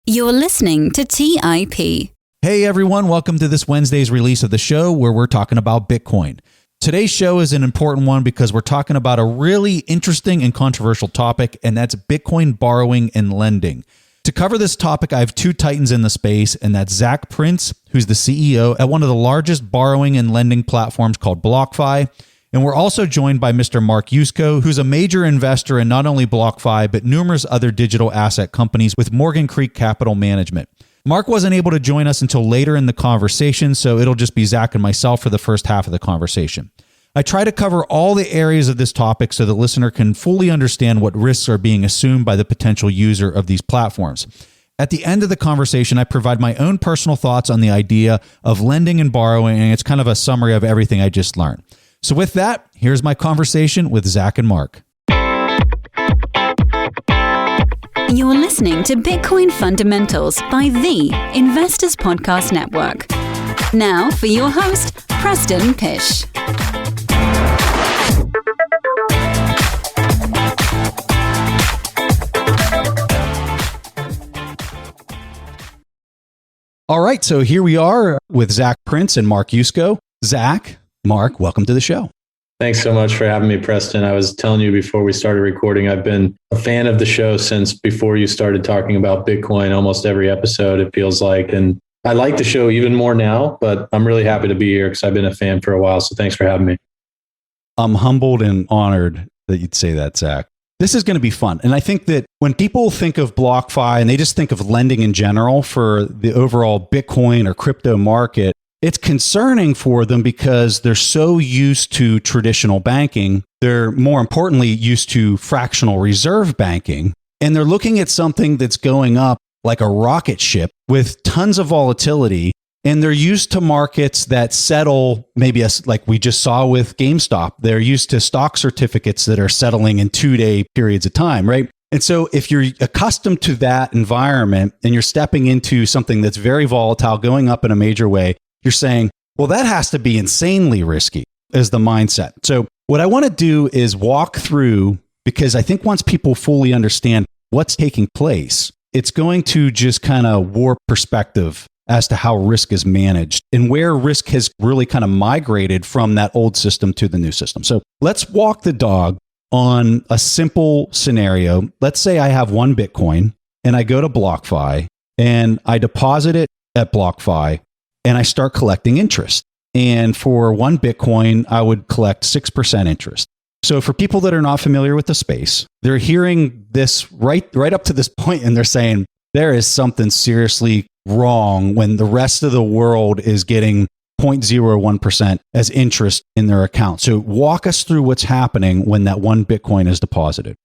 You're listening to TIP. Hey everyone, welcome to this Wednesday's release of the show where we're talking about Bitcoin. Today's show is an important one because we're talking about a really interesting and controversial topic, and that's Bitcoin borrowing and lending. To cover this topic, I have two titans in the space, and that's Zac Prince, who's the CEO at one of the largest borrowing and lending platforms called Blockfi. And we're also joined by Mr. Mark Yusko, who's a major investor in not only Blockfi, but numerous other digital asset companies with Morgan Creek Capital Management. Mark wasn't able to join us until later in the conversation, so it'll just be Zac and myself for the first half of the conversation. I try to cover all the areas of this topic so the listener can fully understand what risks are being assumed by the potential user of these platforms. At the end of the conversation, I provide my own personal thoughts on the idea of lending and borrowing, and it's kind of a summary of everything I just learned. So with that, here's my conversation with Zac and Mark. You're listening to Bitcoin Fundamentals by the Investors Podcast Network. Now for your host, Preston Pish. All right, so here we are with Zac Prince and Mark Yusko. Zac, Mark, welcome to the show. Thanks so much for having me, Preston. I was telling you before we started recording, I've been a fan of the show since before you started talking about Bitcoin, almost every episode, it feels like. And I like the show even more now, but I'm really happy to be here because I've been a fan for a while. So thanks for having me. I'm humbled and honored that you'd say that, Zac. This is going to be fun. And I think that when people think of BlockFi and they just think of lending in general for the overall Bitcoin or crypto market, it's concerning for them because they're so used to traditional banking. They're more importantly used to fractional reserve banking. And they're looking at something that's going up like a rocket ship with tons of volatility. And they're used to markets that settle maybe like we just saw with GameStop. They're used to stock certificates that are settling in 2-day periods of time, right? And so if you're accustomed to that environment and you're stepping into something that's very volatile, going up in a major way, you're saying, well, that has to be insanely risky as the mindset. So what I want to do is walk through, because I think once people fully understand what's taking place, it's going to just kind of warp perspective as to how risk is managed and where risk has really kind of migrated from that old system to the new system. So let's walk the dog on a simple scenario. Let's say I have one Bitcoin and I go to BlockFi and I deposit it at BlockFi and I start collecting interest. And for one Bitcoin, I would collect 6% interest. So for people that are not familiar with the space, they're hearing this right up to this point and they're saying, there is something seriously wrong when the rest of the world is getting 0.01% as interest in their account. So walk us through what's happening when that one Bitcoin is deposited.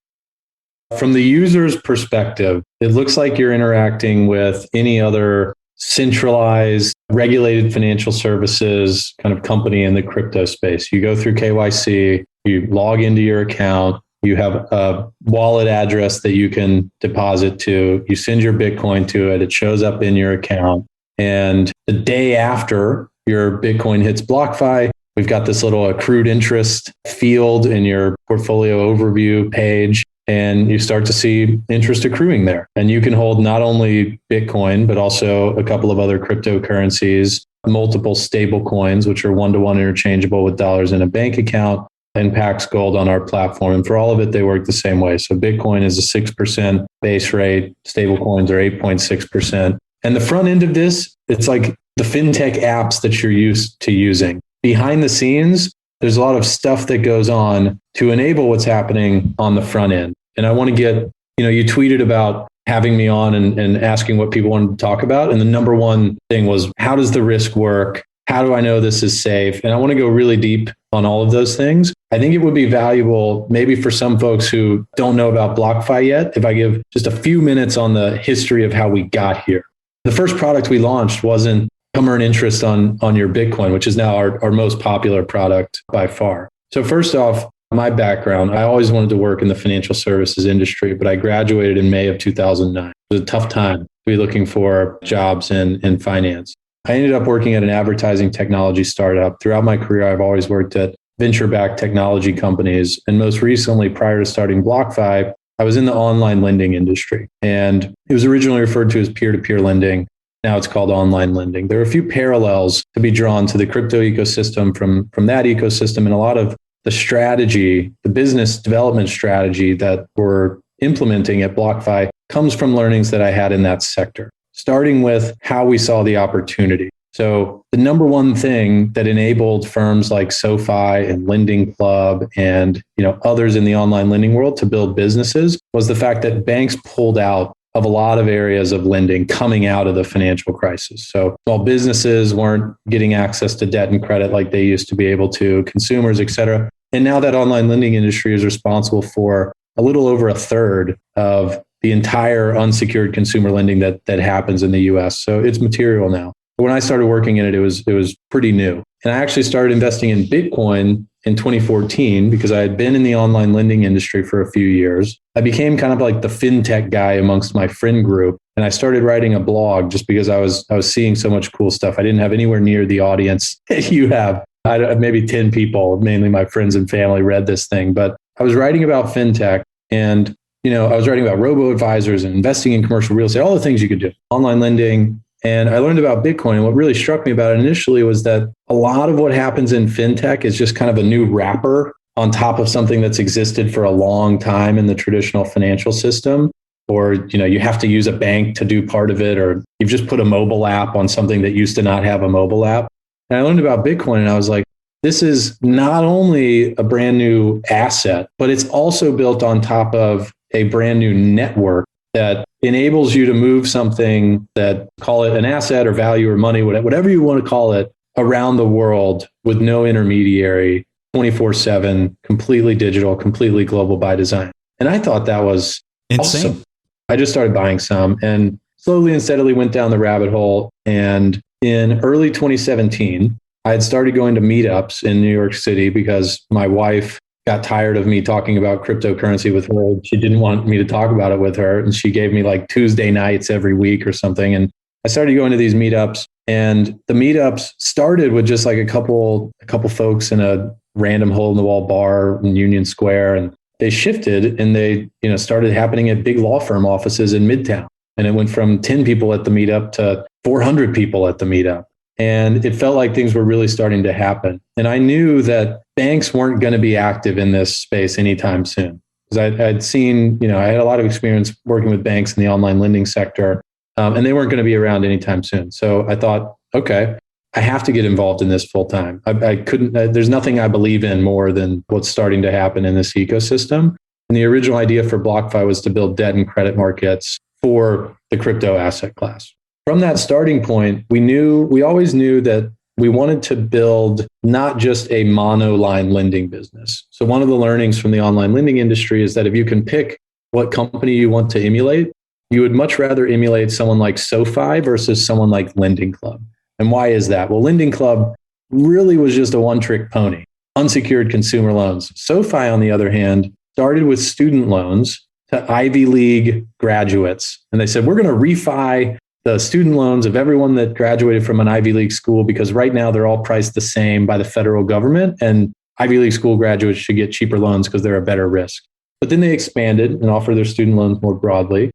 From the user's perspective, it looks like you're interacting with any other centralized, regulated financial services kind of company in the crypto space. You go through KYC, you log into your account, you have a wallet address that you can deposit to, you send your Bitcoin to it, it shows up in your account. And the day after your Bitcoin hits BlockFi, we've got this little accrued interest field in your portfolio overview page. And you start to see interest accruing there. And you can hold not only Bitcoin, but also a couple of other cryptocurrencies, multiple stable coins, which are one-to-one interchangeable with dollars in a bank account, and Pax Gold on our platform. And for all of it, they work the same way. So Bitcoin is a 6% base rate. Stable coins are 8.6%. And the front end of this, it's like the fintech apps that you're used to using. Behind the scenes, there's a lot of stuff that goes on to enable what's happening on the front end. And I want to get, you tweeted about having me on and asking what people wanted to talk about. And the number one thing was, how does the risk work? How do I know this is safe? And I want to go really deep on all of those things. I think it would be valuable maybe for some folks who don't know about BlockFi yet, if I give just a few minutes on the history of how we got here. The first product we launched wasn't come earn interest on your Bitcoin, which is now our most popular product by far. So first off, my background, I always wanted to work in the financial services industry, but I graduated in May of 2009. It was a tough time to be looking for jobs in finance. I ended up working at an advertising technology startup. Throughout my career, I've always worked at venture-backed technology companies. And most recently, prior to starting BlockFi, I was in the online lending industry, and it was originally referred to as peer-to-peer lending. Now it's called online lending. There are a few parallels to be drawn to the crypto ecosystem from that ecosystem, and a lot of the strategy, the business development strategy that we're implementing at Blockfi comes from learnings that I had in that sector, starting with how we saw the opportunity. So the number one thing that enabled firms like SoFi and Lending Club and others in the online lending world to build businesses was the fact that banks pulled out of a lot of areas of lending coming out of the financial crisis. So small businesses weren't getting access to debt and credit like they used to be able to, consumers, et cetera. And now that online lending industry is responsible for a little over a third of the entire unsecured consumer lending that happens in the US. So it's material now. When I started working in it, it was pretty new. And I actually started investing in Bitcoin in 2014 because I had been in the online lending industry for a few years. I became kind of like the fintech guy amongst my friend group. And I started writing a blog just because I was seeing so much cool stuff. I didn't have anywhere near the audience that you have. Maybe 10 people, mainly my friends and family, read this thing. But I was writing about fintech, and I was writing about robo-advisors and investing in commercial real estate, all the things you could do, online lending. And I learned about Bitcoin. And what really struck me about it initially was that a lot of what happens in fintech is just kind of a new wrapper on top of something that's existed for a long time in the traditional financial system. Or, you have to use a bank to do part of it, or you've just put a mobile app on something that used to not have a mobile app. And I learned about Bitcoin, and I was like, this is not only a brand new asset, but it's also built on top of a brand new network that enables you to move something that, call it an asset or value or money, whatever you want to call it, around the world with no intermediary, 24/7, completely digital, completely global by design. And I thought that was insane. Awesome. I just started buying some and slowly and steadily went down the rabbit hole. And in early 2017, I had started going to meetups in New York City because my wife got tired of me talking about cryptocurrency with her. She didn't want me to talk about it with her. And she gave me like Tuesday nights every week or something. And I started going to these meetups, and the meetups started with just like a couple folks in a random hole in the wall bar in Union Square. And they shifted and they, started happening at big law firm offices in Midtown. And it went from 10 people at the meetup to 400 people at the meetup. And it felt like things were really starting to happen. And I knew that banks weren't going to be active in this space anytime soon. Because I'd seen, I had a lot of experience working with banks in the online lending sector, and they weren't going to be around anytime soon. So I thought, okay, I have to get involved in this full time. I couldn't, there's nothing I believe in more than what's starting to happen in this ecosystem. And the original idea for Blockfi was to build debt and credit markets for the crypto asset class. From that starting point, we always knew that we wanted to build not just a monoline lending business. So one of the learnings from the online lending industry is that if you can pick what company you want to emulate, you would much rather emulate someone like SoFi versus someone like Lending Club. And why is that? Well, Lending Club really was just a one-trick pony, unsecured consumer loans. SoFi, on the other hand, started with student loans to Ivy League graduates. And they said, we're going to refi the student loans of everyone that graduated from an Ivy League school, because right now they're all priced the same by the federal government, and Ivy League school graduates should get cheaper loans because they're a better risk. But then they expanded and offer their student loans more broadly.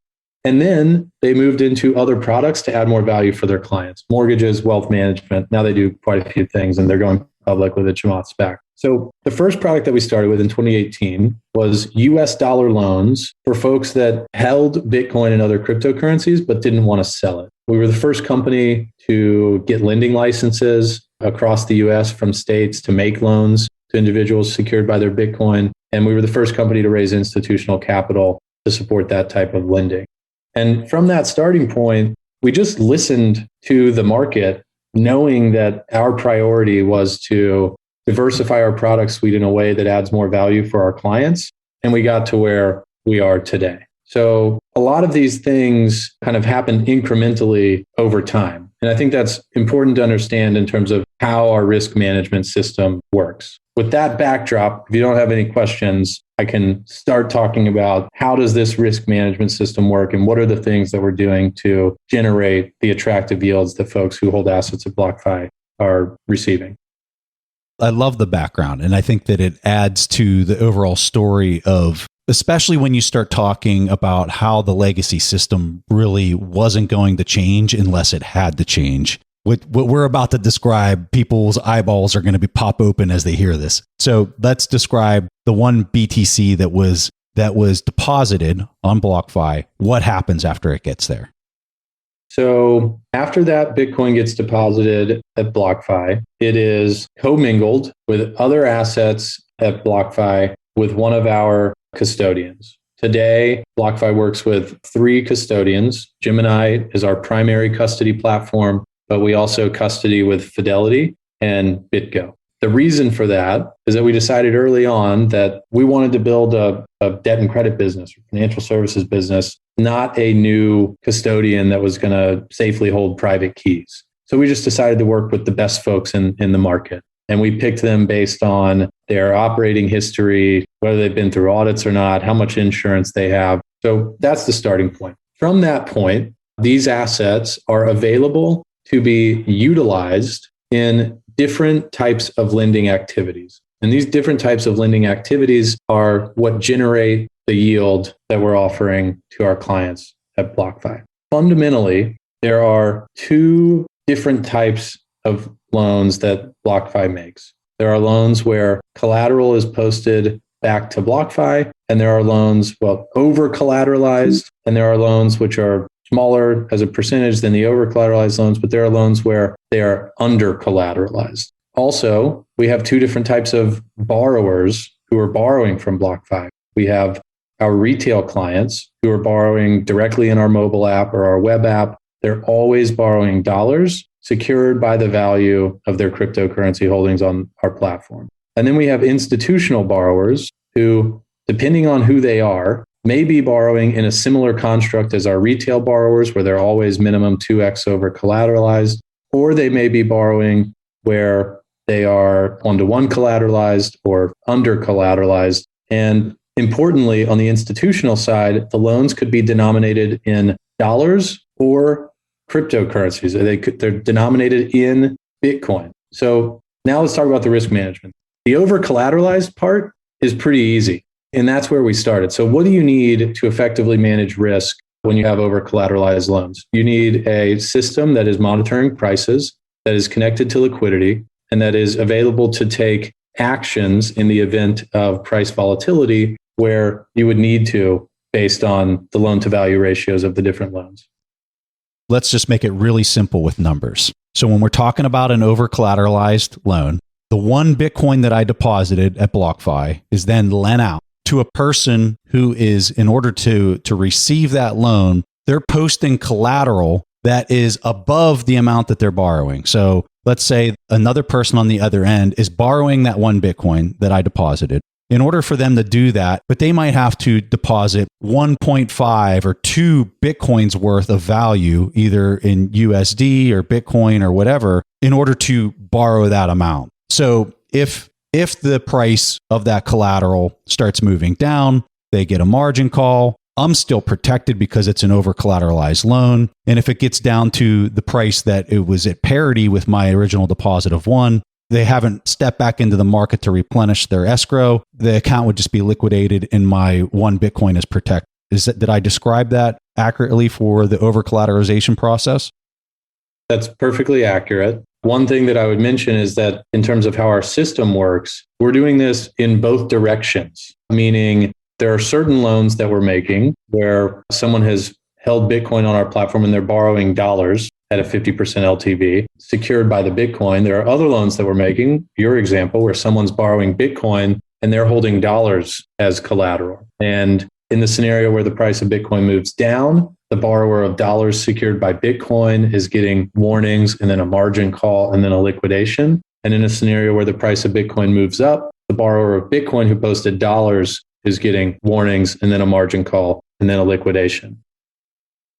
And then they moved into other products to add more value for their clients, mortgages, wealth management. Now they do quite a few things, and they're going public with a Chamath SPAC. So the first product that we started with in 2018 was US dollar loans for folks that held Bitcoin and other cryptocurrencies, but didn't want to sell it. We were the first company to get lending licenses across the US from states to make loans to individuals secured by their Bitcoin. And we were the first company to raise institutional capital to support that type of lending. And from that starting point, we just listened to the market, knowing that our priority was to diversify our product suite in a way that adds more value for our clients. And we got to where we are today. So a lot of these things kind of happened incrementally over time. And I think that's important to understand in terms of how our risk management system works. With that backdrop, if you don't have any questions, I can start talking about how does this risk management system work and what are the things that we're doing to generate the attractive yields that folks who hold assets at Blockfi are receiving. I love the background, and I think that it adds to the overall story of especially when you start talking about how the legacy system really wasn't going to change unless it had to change. What we're about to describe, people's eyeballs are going to be pop open as they hear this. So let's describe the one BTC that was deposited on Blockfi. What happens after it gets there? So after that Bitcoin gets deposited at Blockfi, it is commingled with other assets at Blockfi with one of our custodians. Today, Blockfi works with 3 custodians. Gemini is our primary custody platform, but we also custody with Fidelity and BitGo. The reason for that is that we decided early on that we wanted to build a debt and credit business, or financial services business, not a new custodian that was going to safely hold private keys. So we just decided to work with the best folks in the market. And we picked them based on their operating history, whether they've been through audits or not, how much insurance they have. So that's the starting point. From that point, these assets are available to be utilized in different types of lending activities. And these different types of lending activities are what generate the yield that we're offering to our clients at Blockfi. Fundamentally, there are 2 different types of loans that Blockfi makes. There are loans where collateral is posted back to Blockfi, and there are loans, over-collateralized, and there are loans which are smaller as a percentage than the over-collateralized loans, but there are loans where they are under-collateralized. Also, we have 2 different types of borrowers who are borrowing from Blockfi. We have our retail clients who are borrowing directly in our mobile app or our web app. They're always borrowing dollars secured by the value of their cryptocurrency holdings on our platform. And then we have institutional borrowers who, depending on who they are, may be borrowing in a similar construct as our retail borrowers, where they're always minimum 2x over collateralized, or they may be borrowing where they are 1-to-1 collateralized or under collateralized. And importantly, on the institutional side, the loans could be denominated in dollars or cryptocurrencies. They're denominated in Bitcoin. So now let's talk about the risk management. The over-collateralized part is pretty easy, and that's where we started. So what do you need to effectively manage risk when you have over-collateralized loans? You need a system that is monitoring prices, that is connected to liquidity, and that is available to take actions in the event of price volatility where you would need to, based on the loan-to-value ratios of the different loans. Let's just make it really simple with numbers. So when we're talking about an over-collateralized loan, the 1 Bitcoin that I deposited at Blockfi is then lent out to a person who is, in order to receive that loan, they're posting collateral that is above the amount that they're borrowing. So let's say another person on the other end is borrowing that 1 Bitcoin that I deposited. In order for them to do that, but they might have to deposit 1.5 or 2 Bitcoins worth of value, either in USD or Bitcoin or whatever, in order to borrow that amount. So if the price of that collateral starts moving down, they get a margin call. I'm still protected because it's an over-collateralized loan. And if it gets down to the price that it was at parity with my original deposit of 1, they haven't stepped back into the market to replenish their escrow, the account would just be liquidated and my 1 Bitcoin is protected. Did I describe that accurately for the over-collateralization process? That's perfectly accurate. One thing that I would mention is that in terms of how our system works, we're doing this in both directions, meaning there are certain loans that we're making where someone has held Bitcoin on our platform and they're borrowing dollars at a 50% LTV secured by the Bitcoin. There are other loans that we're making, your example, where someone's borrowing Bitcoin and they're holding dollars as collateral. And in the scenario where the price of Bitcoin moves down, the borrower of dollars secured by Bitcoin is getting warnings and then a margin call and then a liquidation. And in a scenario where the price of Bitcoin moves up, the borrower of Bitcoin who posted dollars is getting warnings and then a margin call and then a liquidation.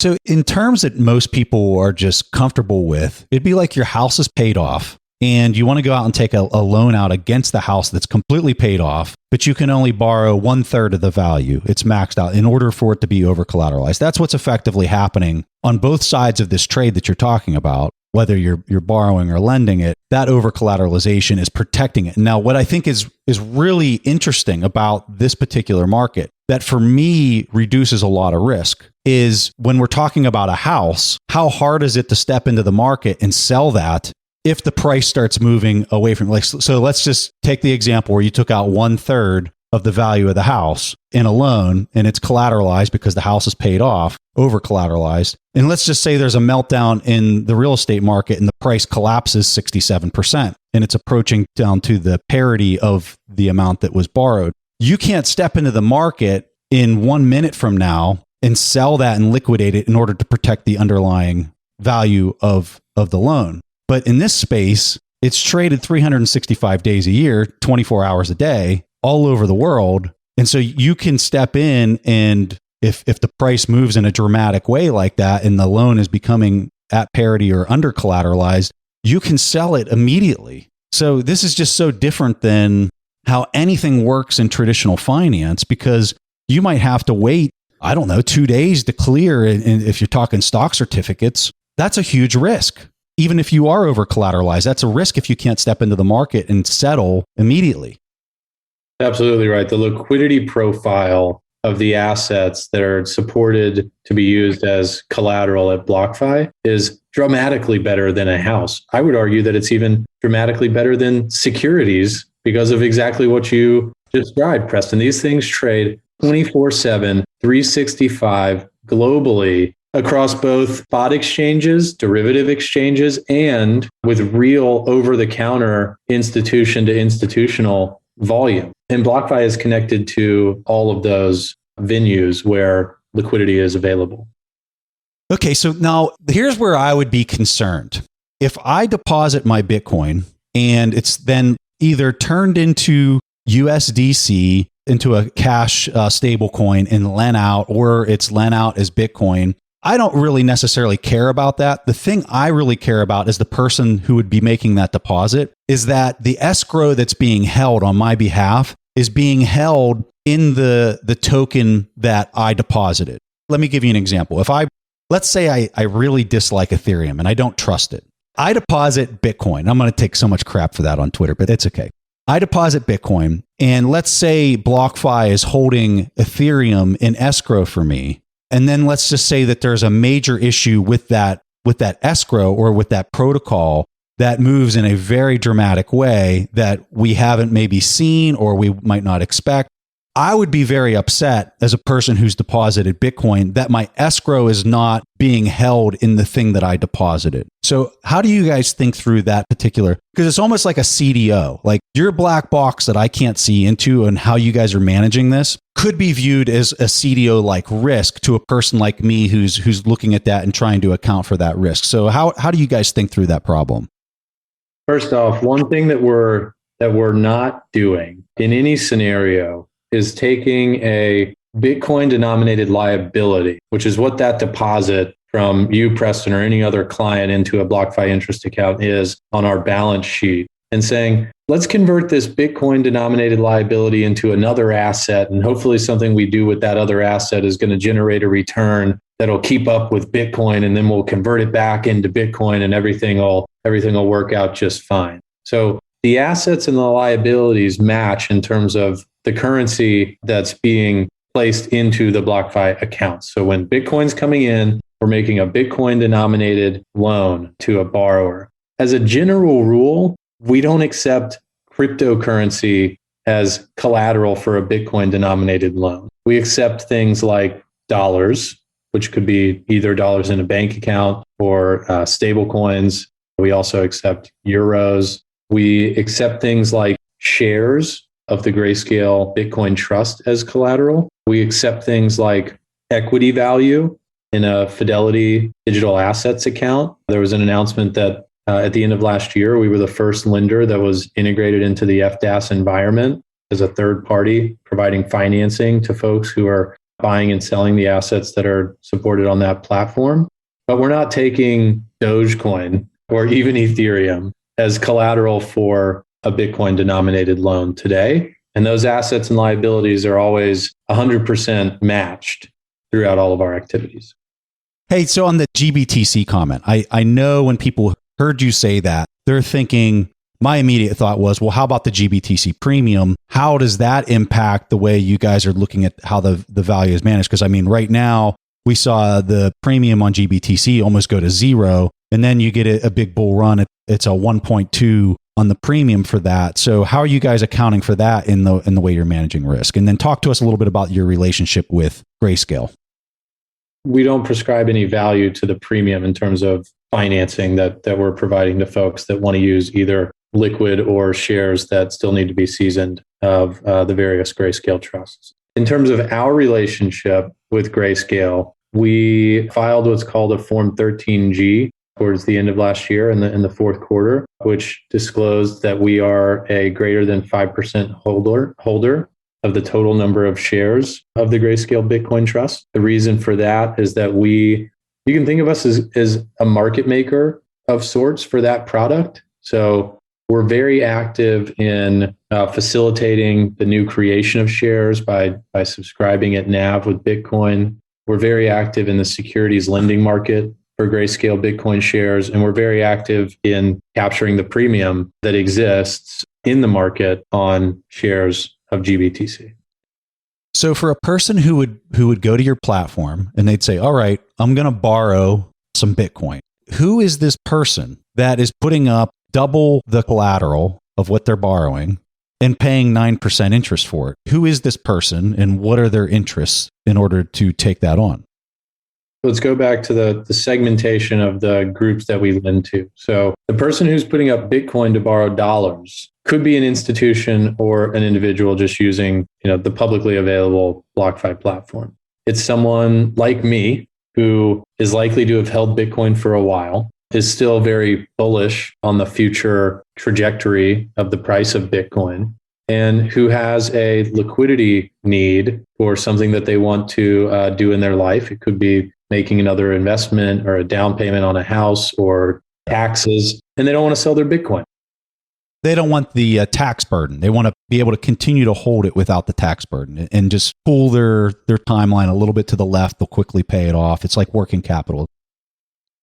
So in terms that most people are just comfortable with, it'd be like your house is paid off and you want to go out and take a loan out against the house that's completely paid off, but you can only borrow 1/3 of the value. It's maxed out in order for it to be over-collateralized. That's what's effectively happening on both sides of this trade that you're talking about, whether you're borrowing or lending it. That over-collateralization is protecting it. Now, what I think is really interesting about this particular market, that for me reduces a lot of risk is when we're talking about a house, how hard is it to step into the market and sell that if the price starts moving away from, like, so let's just take the example where you took out 1/3 of the value of the house in a loan and it's collateralized because the house is paid off, over collateralized. And let's just say there's a meltdown in the real estate market and the price collapses 67% and it's approaching down to the parity of the amount that was borrowed. You can't step into the market in 1 minute from now and sell that and liquidate it in order to protect the underlying value of the loan. But in this space, it's traded 365 days a year, 24 hours a day, all over the world. And so you can step in, and if the price moves in a dramatic way like that and the loan is becoming at parity or under collateralized, you can sell it immediately. So this is just so different than how anything works in traditional finance, because you might have to wait, 2 days to clear. And if you're talking stock certificates, that's a huge risk. Even if you are over collateralized, that's a risk if you can't step into the market and settle immediately. Absolutely right. The liquidity profile of the assets that are supported to be used as collateral at Blockfi is dramatically better than a house. I would argue that it's even dramatically better than securities because of exactly what you described, Preston. These things trade 24/7, 365 globally across both spot exchanges, derivative exchanges, and with real over-the-counter institution to institutional volume. And Blockfi is connected to all of those venues where liquidity is available. Okay, so now here's where I would be concerned. If I deposit my Bitcoin and it's then either turned into USDC, into a cash stable coin and lent out, or it's lent out as Bitcoin, I don't really necessarily care about that. The thing I really care about is the person who would be making that deposit, is that the escrow that's being held on my behalf is being held in the token that I deposited. Let me give you an example. Let's say I really dislike Ethereum and I don't trust it. I deposit Bitcoin. I'm going to take so much crap for that on Twitter, but it's okay. I deposit Bitcoin, and let's say Blockfi is holding Ethereum in escrow for me. And then let's just say that there's a major issue with that escrow or with that protocol that moves in a very dramatic way that we haven't maybe seen or we might not expect. I would be very upset as a person who's deposited Bitcoin that my escrow is not being held in the thing that I deposited. So how do you guys think through that particular? Because it's almost like a CDO, like your black box that I can't see into, and how you guys are managing this could be viewed as a CDO-like risk to a person like me who's looking at that and trying to account for that risk. So how do you guys think through that problem? First off, one thing that we're not doing in any scenario is taking a Bitcoin denominated liability, which is what that deposit from you, Preston, or any other client into a Blockfi interest account is on our balance sheet, and saying, let's convert this Bitcoin denominated liability into another asset. And hopefully something we do with that other asset is going to generate a return that'll keep up with Bitcoin. And then we'll convert it back into Bitcoin and everything will work out just fine. So the assets and the liabilities match in terms of the currency that's being placed into the Blockfi accounts. So when Bitcoin's coming in, we're making a Bitcoin denominated loan to a borrower. As a general rule, we don't accept cryptocurrency as collateral for a Bitcoin denominated loan. We accept things like dollars, which could be either dollars in a bank account or stable coins. We also accept euros. We accept things like shares of the Grayscale Bitcoin Trust as collateral. We accept things like equity value in a Fidelity digital assets account. There was an announcement that at the end of last year, we were the first lender that was integrated into the FDAS environment as a third party, providing financing to folks who are buying and selling the assets that are supported on that platform. But we're not taking Dogecoin or even Ethereum as collateral for a Bitcoin denominated loan today. And those assets and liabilities are always 100% matched throughout all of our activities. Hey, so on the GBTC comment, I know when people heard you say that, they're thinking, my immediate thought was, well, how about the GBTC premium? How does that impact the way you guys are looking at how the value is managed? Because I mean, right now we saw the premium on GBTC almost go to zero, and then you get a big bull run. It's a 1.2 on the premium for that. So how are you guys accounting for that in the way you're managing risk? And then talk to us a little bit about your relationship with Grayscale. We don't prescribe any value to the premium in terms of financing that we're providing to folks that want to use either liquid or shares that still need to be seasoned of the various Grayscale trusts. In terms of our relationship with Grayscale, we filed what's called a Form 13G towards the end of last year in the fourth quarter, which disclosed that we are a greater than 5% holder of the total number of shares of the Grayscale Bitcoin Trust. The reason for that is that you can think of us as a market maker of sorts for that product. So we're very active in facilitating the new creation of shares by subscribing at NAV with Bitcoin. We're very active in the securities lending market for Grayscale Bitcoin shares, and we're very active in capturing the premium that exists in the market on shares of GBTC. So for a person who would go to your platform and they'd say, all right, I'm going to borrow some Bitcoin. Who is this person that is putting up double the collateral of what they're borrowing and paying 9% interest for it? Who is this person and what are their interests in order to take that on? Let's go back to the segmentation of the groups that we lend to. So the person who's putting up Bitcoin to borrow dollars could be an institution or an individual just using, the publicly available Blockfi platform. It's someone like me who is likely to have held Bitcoin for a while, is still very bullish on the future trajectory of the price of Bitcoin, and who has a liquidity need for something that they want to do in their life. It could be making another investment or a down payment on a house or taxes, and they don't want to sell their Bitcoin. They don't want the tax burden. They want to be able to continue to hold it without the tax burden and just pull their timeline a little bit to the left. They'll quickly pay it off. It's like working capital.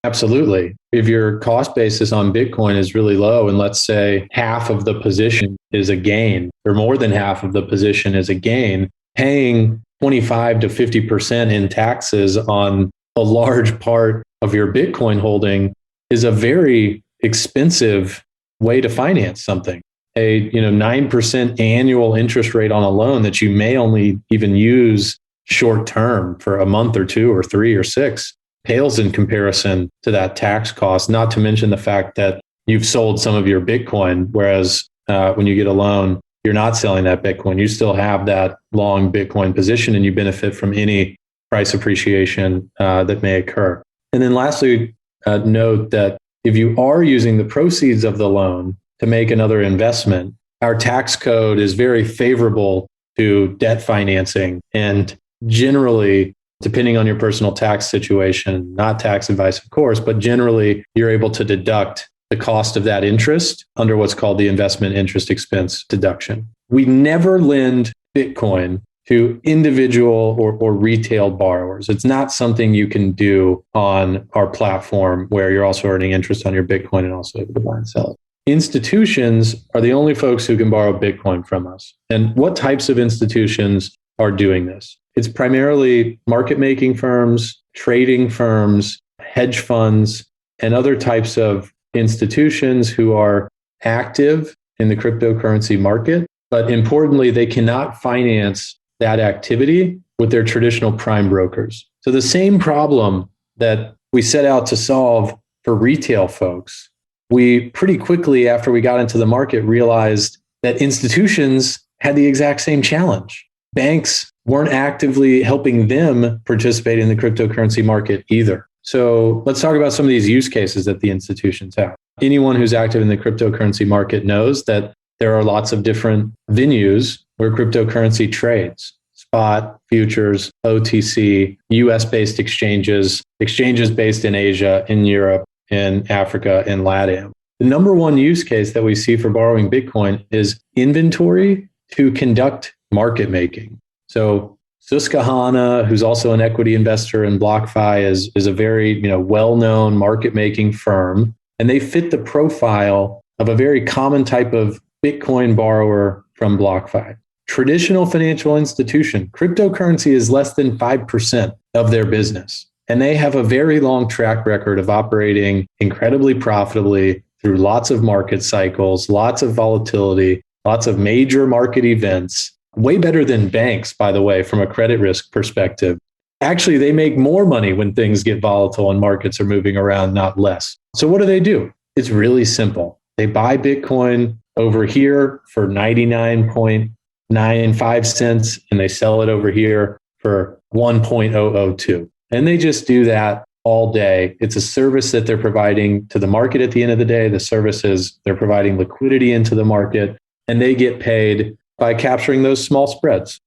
Absolutely. If your cost basis on Bitcoin is really low, and let's say half of the position is a gain, or more than half of the position is a gain, paying 25 to 50% in taxes on a large part of your Bitcoin holding is a very expensive way to finance something. A 9% annual interest rate on a loan that you may only even use short term for a month or two or 3 or 6 pales in comparison to that tax cost, not to mention the fact that you've sold some of your Bitcoin, whereas when you get a loan, you're not selling that Bitcoin. You still have that long Bitcoin position and you benefit from any price appreciation that may occur. And then lastly, note that if you are using the proceeds of the loan to make another investment, our tax code is very favorable to debt financing. And generally, depending on your personal tax situation, not tax advice, of course, but generally you're able to deduct the cost of that interest under what's called the investment interest expense deduction. We never lend Bitcoin to individual or retail borrowers. It's not something you can do on our platform where you're also earning interest on your Bitcoin and also able to buy and sell it. Institutions are the only folks who can borrow Bitcoin from us. And what types of institutions are doing this? It's primarily market making firms, trading firms, hedge funds, and other types of institutions who are active in the cryptocurrency market. But importantly, they cannot finance that activity with their traditional prime brokers. So the same problem that we set out to solve for retail folks, we pretty quickly after we got into the market realized that institutions had the exact same challenge. Banks weren't actively helping them participate in the cryptocurrency market either. So let's talk about some of these use cases that the institutions have. Anyone who's active in the cryptocurrency market knows that there are lots of different venues where cryptocurrency trades: spot, futures, OTC, US-based exchanges, exchanges based in Asia, in Europe, in Africa, in LATAM. The number one use case that we see for borrowing Bitcoin is inventory to conduct market making. So Susquehanna, who's also an equity investor in Blockfi, is a very well-known market making firm, and they fit the profile of a very common type of Bitcoin borrower from BlockFi. Traditional financial institution, cryptocurrency is less than 5% of their business. And they have a very long track record of operating incredibly profitably through lots of market cycles, lots of volatility, lots of major market events, way better than banks, by the way, from a credit risk perspective. Actually, they make more money when things get volatile and markets are moving around, not less. So what do? It's really simple. They buy Bitcoin over here for 99.95 cents, and they sell it over here for 1.002. And they just do that all day. It's a service that they're providing to the market at the end of the day. The service is they're providing liquidity into the market, and they get paid by capturing those small spreads.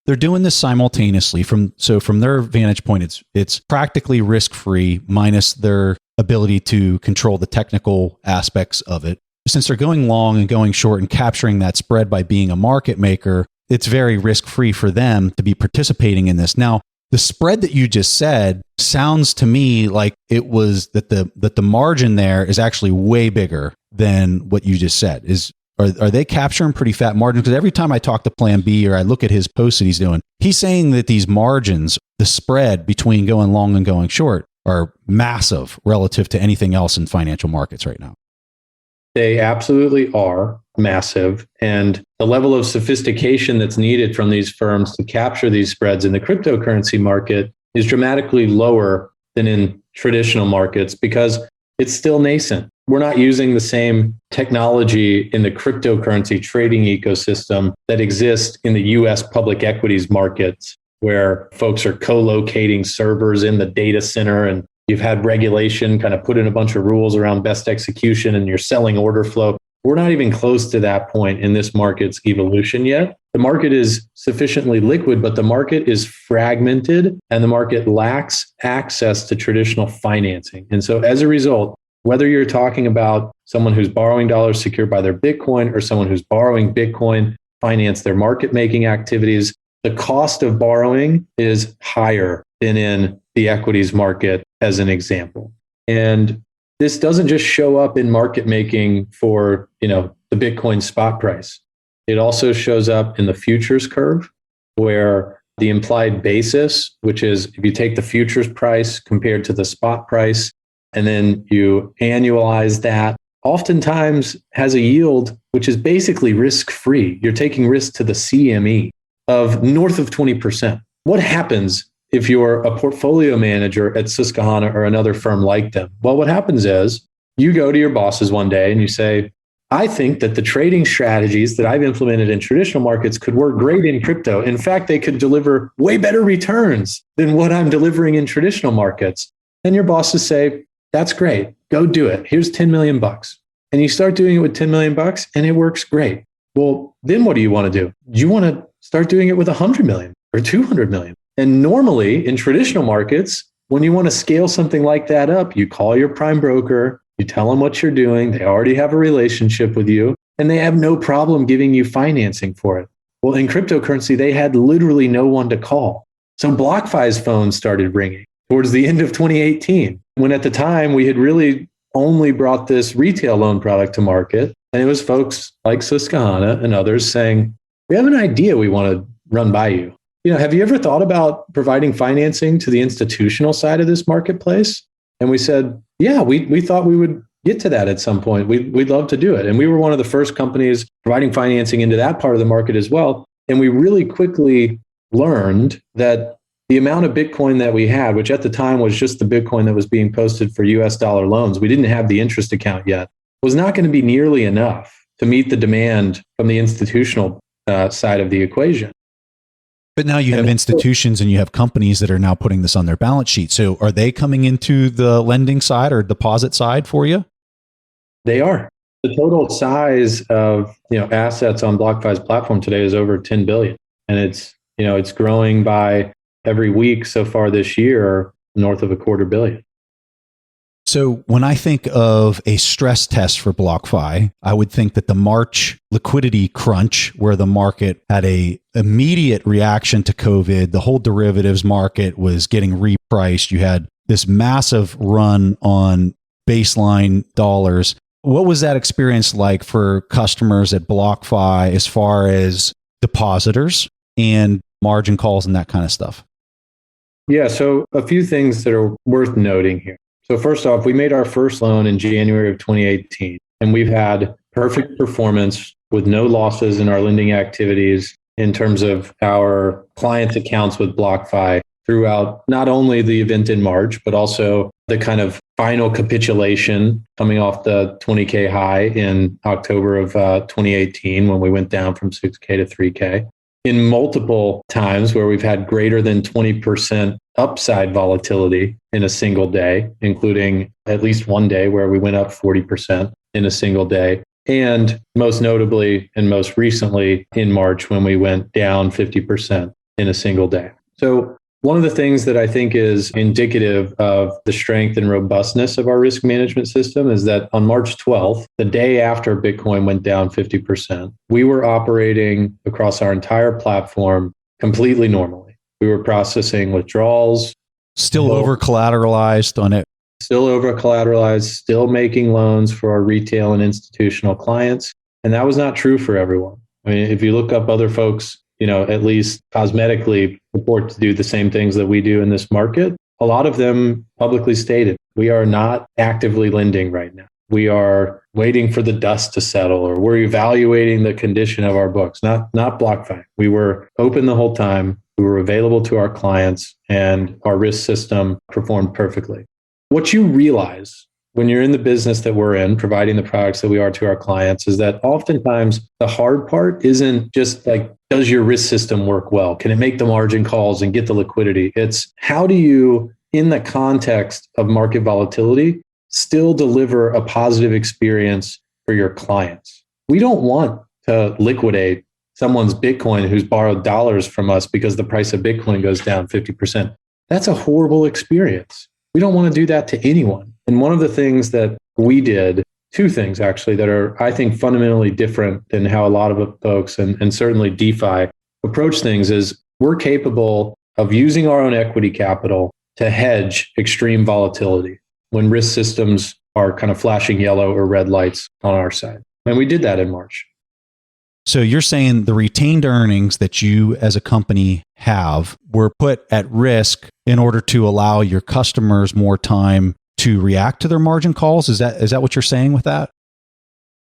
They're doing this simultaneously from their vantage point, it's practically risk-free minus their ability to control the technical aspects of it. Since they're going long and going short and capturing that spread by being a market maker, it's very risk-free for them to be participating in this. Now, the spread that you just said sounds to me like it was that the margin there is actually way bigger than what you just said. Are they capturing pretty fat margins? Because every time I talk to Plan B or I look at his posts that he's doing, he's saying that these margins, the spread between going long and going short, are massive relative to anything else in financial markets right now. They absolutely are massive. And the level of sophistication that's needed from these firms to capture these spreads in the cryptocurrency market is dramatically lower than in traditional markets because it's still nascent. We're not using the same technology in the cryptocurrency trading ecosystem that exists in the US public equities markets, where folks are co-locating servers in the data center, and you've had regulation kind of put in a bunch of rules around best execution, and you're selling order flow. We're not even close to that point in this market's evolution yet. The market is sufficiently liquid, but the market is fragmented and the market lacks access to traditional financing. And so as a result, whether you're talking about someone who's borrowing dollars secured by their Bitcoin or someone who's borrowing Bitcoin to finance their market making activities, the cost of borrowing is higher than in the equities market, as an example. And this doesn't just show up in market making for, the Bitcoin spot price. It also shows up in the futures curve, where the implied basis, which is if you take the futures price compared to the spot price, and then you annualize that, oftentimes has a yield which is basically risk-free. You're taking risk to the CME of north of 20%. What happens if you're a portfolio manager at Susquehanna or another firm like them? Well, what happens is you go to your bosses one day and you say, I think that the trading strategies that I've implemented in traditional markets could work great in crypto. In fact, they could deliver way better returns than what I'm delivering in traditional markets. And your bosses say, that's great. Go do it. Here's 10 million bucks. And you start doing it with 10 million bucks and it works great. Well, then what do you want to do? You want to start doing it with 100 million or 200 million. And normally in traditional markets, when you want to scale something like that up, you call your prime broker, you tell them what you're doing. They already have a relationship with you and they have no problem giving you financing for it. Well, in cryptocurrency, they had literally no one to call. So BlockFi's phone started ringing towards the end of 2018, when at the time we had really only brought this retail loan product to market. And it was folks like Susquehanna and others saying, we have an idea we want to run by you. Have you ever thought about providing financing to the institutional side of this marketplace? And we said, yeah, we thought we would get to that at some point. We'd love to do it. And we were one of the first companies providing financing into that part of the market as well. And we really quickly learned that the amount of Bitcoin that we had, which at the time was just the Bitcoin that was being posted for US dollar loans, we didn't have the interest account yet, was not going to be nearly enough to meet the demand from the institutional side of the equation. But now you have institutions and you have companies that are now putting this on their balance sheet. So are they coming into the lending side or deposit side for you? They are. The total size of assets on BlockFi's platform today is over 10 billion. And it's growing by every week so far this year, north of $250 million. So when I think of a stress test for BlockFi, I would think that the March liquidity crunch, where the market had a immediate reaction to COVID, the whole derivatives market was getting repriced. You had this massive run on baseline dollars. What was that experience like for customers at Blockfi as far as depositors and margin calls and that kind of stuff? Yeah, so a few things that are worth noting here. So first off, we made our first loan in January of 2018, and we've had perfect performance with no losses in our lending activities in terms of our clients' accounts with Blockfi throughout not only the event in March, but also the kind of final capitulation coming off the 20K high in October of 2018 when we went down from 6K to 3K. In multiple times where we've had greater than 20% upside volatility in a single day, including at least one day where we went up 40% in a single day. And most notably and most recently in March when we went down 50% in a single day. So one of the things that I think is indicative of the strength and robustness of our risk management system is that on March 12th, the day after Bitcoin went down 50%, we were operating across our entire platform completely normally. We were processing withdrawals. Still over-collateralized on it. Still over-collateralized, still making loans for our retail and institutional clients. And that was not true for everyone. I mean, if you look up other folks, at least cosmetically purport to do the same things that we do in this market, a lot of them publicly stated, we are not actively lending right now. We are waiting for the dust to settle, or we're evaluating the condition of our books, not Blockfi. We were open the whole time. We were available to our clients, and our risk system performed perfectly. What you realize when you're in the business that we're in, providing the products that we are to our clients, is that oftentimes the hard part isn't just like, does your risk system work well? Can it make the margin calls and get the liquidity? It's how do you, in the context of market volatility, still deliver a positive experience for your clients? We don't want to liquidate someone's Bitcoin who's borrowed dollars from us because the price of Bitcoin goes down 50%. That's a horrible experience. We don't want to do that to anyone. And one of the things that we did, two things actually, that are, I think, fundamentally different than how a lot of folks and certainly DeFi approach things, is we're capable of using our own equity capital to hedge extreme volatility when risk systems are kind of flashing yellow or red lights on our side. And we did that in March. So you're saying the retained earnings that you as a company have were put at risk in order to allow your customers more time to react to their margin calls? Is that what you're saying with that?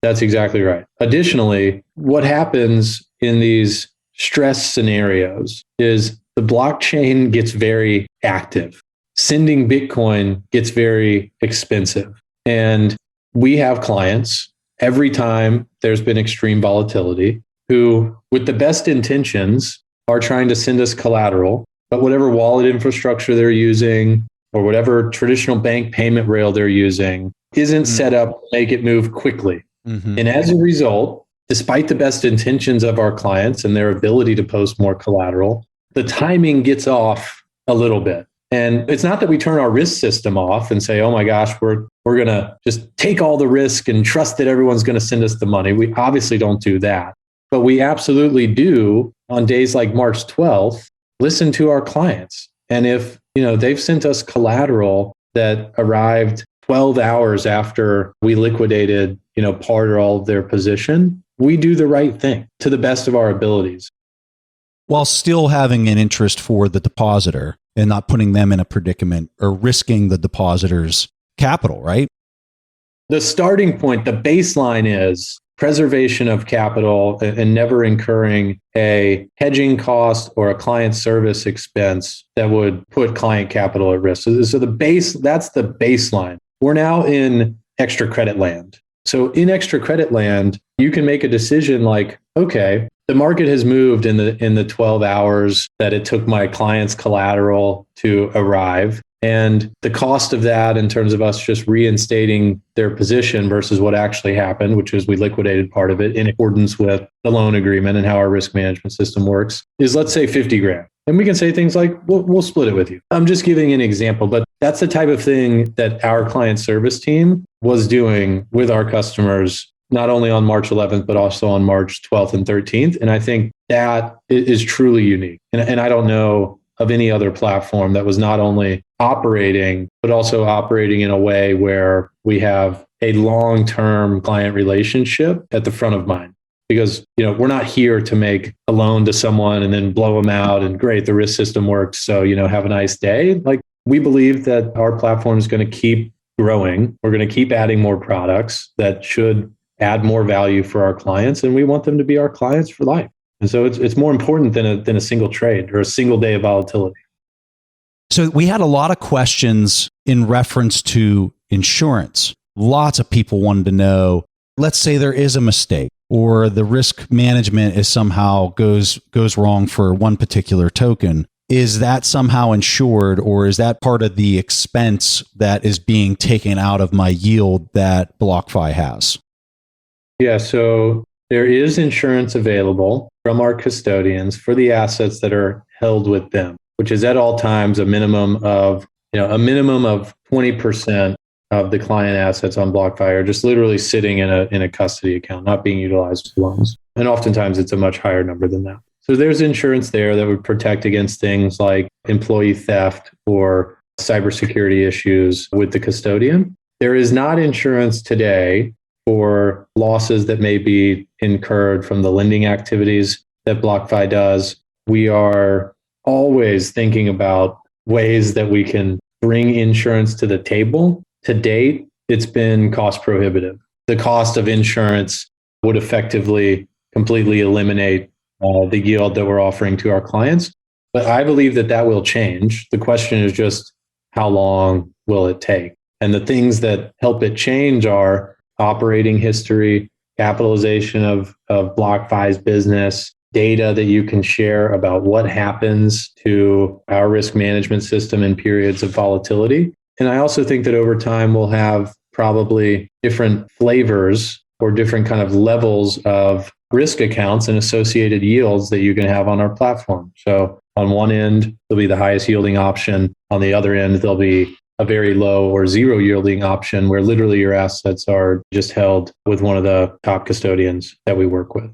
That's exactly right. Additionally, what happens in these stress scenarios is the blockchain gets very active. Sending Bitcoin gets very expensive. And we have clients every time there's been extreme volatility who, with the best intentions, are trying to send us collateral, but whatever wallet infrastructure they're using or whatever traditional bank payment rail they're using isn't set up to make it move quickly. Mm-hmm. And as a result, despite the best intentions of our clients and their ability to post more collateral, the timing gets off a little bit. And it's not that we turn our risk system off and say, oh my gosh, we're going to just take all the risk and trust that everyone's going to send us the money. We obviously don't do that. But we absolutely do, on days like March 12th, listen to our clients. And if they've sent us collateral that arrived 12 hours after we liquidated part or all of their position, we do the right thing to the best of our abilities. While still having an interest for the depositor and not putting them in a predicament or risking the depositor's capital, right? The starting point, the baseline is preservation of capital and never incurring a hedging cost or a client service expense that would put client capital at risk. So that's the baseline. We're now in extra credit land. So in extra credit land, you can make a decision like, okay, the market has moved in the 12 hours that it took my client's collateral to arrive. And the cost of that in terms of us just reinstating their position versus what actually happened, which is we liquidated part of it in accordance with the loan agreement and how our risk management system works, is let's say 50 grand. And we can say things like, we'll split it with you. I'm just giving an example, but that's the type of thing that our client service team was doing with our customers, not only on March 11th, but also on March 12th and 13th. And I think that is truly unique. And I don't know of any other platform that was not only operating, but also operating in a way where we have a long-term client relationship at the front of mind. Because, we're not here to make a loan to someone and then blow them out and great, the risk system works. So, have a nice day. Like, we believe that our platform is going to keep growing. We're going to keep adding more products that should add more value for our clients. And we want them to be our clients for life. And so it's more important than a single trade or a single day of volatility. So we had a lot of questions in reference to insurance. Lots of people wanted to know, let's say there is a mistake or the risk management is somehow goes wrong for one particular token. Is that somehow insured, or is that part of the expense that is being taken out of my yield that Blockfi has? Yeah, so there is insurance available from our custodians for the assets that are held with them, which is at all times a minimum of 20% of the client assets on Blockfi are just literally sitting in a custody account, not being utilized for loans. And oftentimes it's a much higher number than that. So there's insurance there that would protect against things like employee theft or cybersecurity issues with the custodian. There is not insurance today for losses that may be incurred from the lending activities that Blockfi does. We are always thinking about ways that we can bring insurance to the table. To date, it's been cost prohibitive. The cost of insurance would effectively completely eliminate the yield that we're offering to our clients. But I believe that will change. The question is just how long will it take? And the things that help it change are operating history, capitalization of Blockfi's business, data that you can share about what happens to our risk management system in periods of volatility. And I also think that over time we'll have probably different flavors or different kind of levels of risk accounts and associated yields that you can have on our platform. So on one end, there'll be the highest yielding option. On the other end, there'll be a very low or zero yielding option where literally your assets are just held with one of the top custodians that we work with.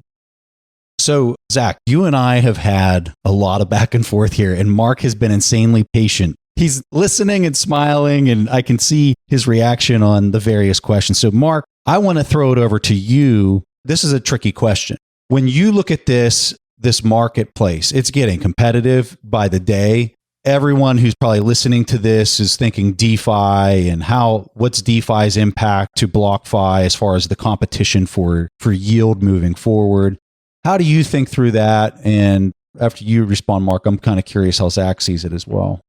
So, Zac, you and I have had a lot of back and forth here, and Mark has been insanely patient. He's listening and smiling, and I can see his reaction on the various questions. So, Mark, I want to throw it over to you. This is a tricky question. When you look at this marketplace, it's getting competitive by the day. Everyone who's probably listening to this is thinking DeFi and what's DeFi's impact to Blockfi as far as the competition for yield moving forward. How do you think through that? And after you respond, Mark, I'm kind of curious how Zac sees it as well.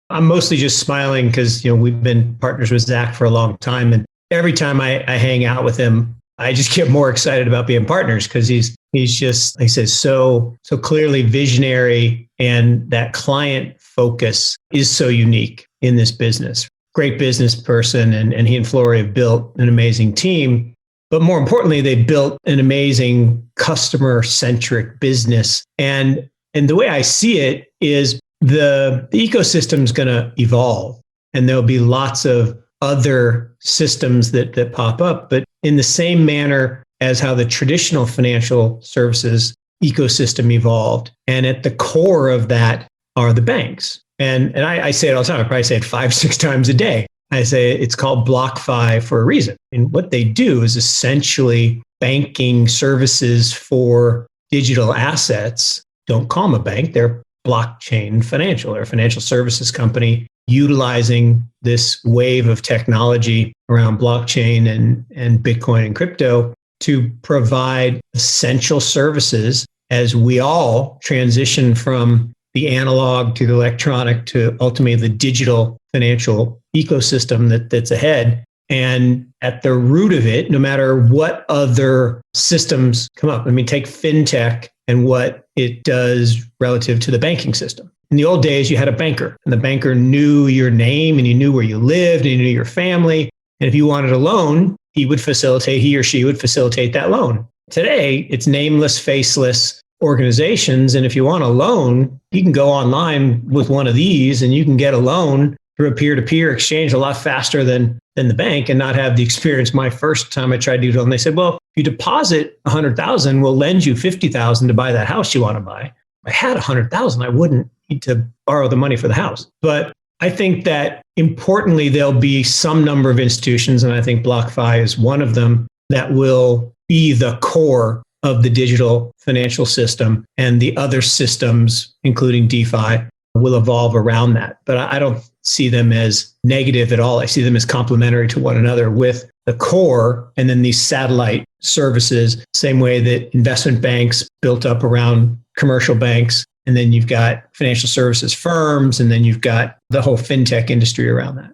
I'm mostly just smiling because we've been partners with Zac for a long time, and every time I hang out with him, I just get more excited about being partners because he's just, like I said, so clearly visionary, and that client focus is so unique in this business. Great business person, and he and Flory have built an amazing team. But more importantly, they built an amazing customer-centric business. And the way I see it is the ecosystem is going to evolve, and there'll be lots of other systems that pop up, but in the same manner as how the traditional financial services ecosystem evolved. And at the core of that are the banks. And I say it all the time. I probably say it 5-6 times a day. I say it's called Blockfi for a reason. And what they do is essentially banking services for digital assets. Don't call them a bank. They're blockchain financial. They're a financial services company utilizing this wave of technology around blockchain and Bitcoin and crypto to provide essential services as we all transition from the analog to the electronic to ultimately the digital financial ecosystem that's ahead. And at the root of it, no matter what other systems come up, take fintech and what it does relative to the banking system. In the old days, you had a banker, and the banker knew your name, and he knew where you lived, and he knew your family. And if you wanted a loan, he or she would facilitate that loan. Today, it's nameless, faceless organizations. And if you want a loan, you can go online with one of these, and you can get a loan through a peer-to-peer exchange a lot faster than the bank, and not have the experience. My first time I tried to do it, and they said, well, if you deposit $100,000, we'll lend you $50,000 to buy that house you want to buy. I had 100,000, I wouldn't need to borrow the money for the house. But I think that importantly, there'll be some number of institutions, and I think Blockfi is one of them, that will be the core of the digital financial system, and the other systems, including DeFi, will evolve around that. But I don't see them as negative at all. I see them as complementary to one another, with the core and then these satellite services, same way that investment banks built up around commercial banks. And then you've got financial services firms, and then you've got the whole fintech industry around that.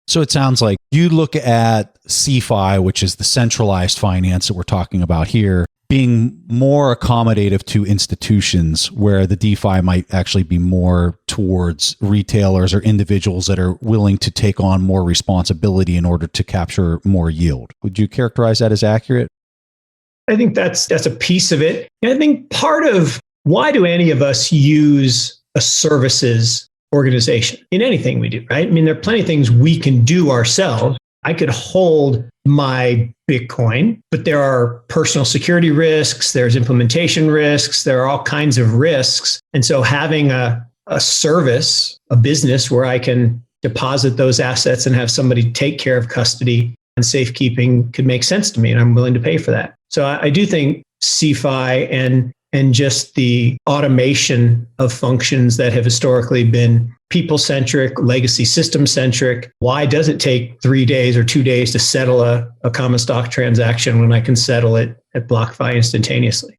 So it sounds like you look at CeFi, which is the centralized finance that we're talking about here, being more accommodative to institutions, where the DeFi might actually be more towards retailers or individuals that are willing to take on more responsibility in order to capture more yield. Would you characterize that as accurate? I think that's a piece of it. And I think part of why do any of us use a services organization in anything we do, right? I mean, there are plenty of things we can do ourselves. I could hold my Bitcoin, but there are personal security risks, there's implementation risks, there are all kinds of risks. And so having a service, a business where I can deposit those assets and have somebody take care of custody and safekeeping could make sense to me, and I'm willing to pay for that. So I do think CeFi and just the automation of functions that have historically been people-centric, legacy system-centric. Why does it take 3 days or 2 days to settle a common stock transaction when I can settle it at Blockfi instantaneously?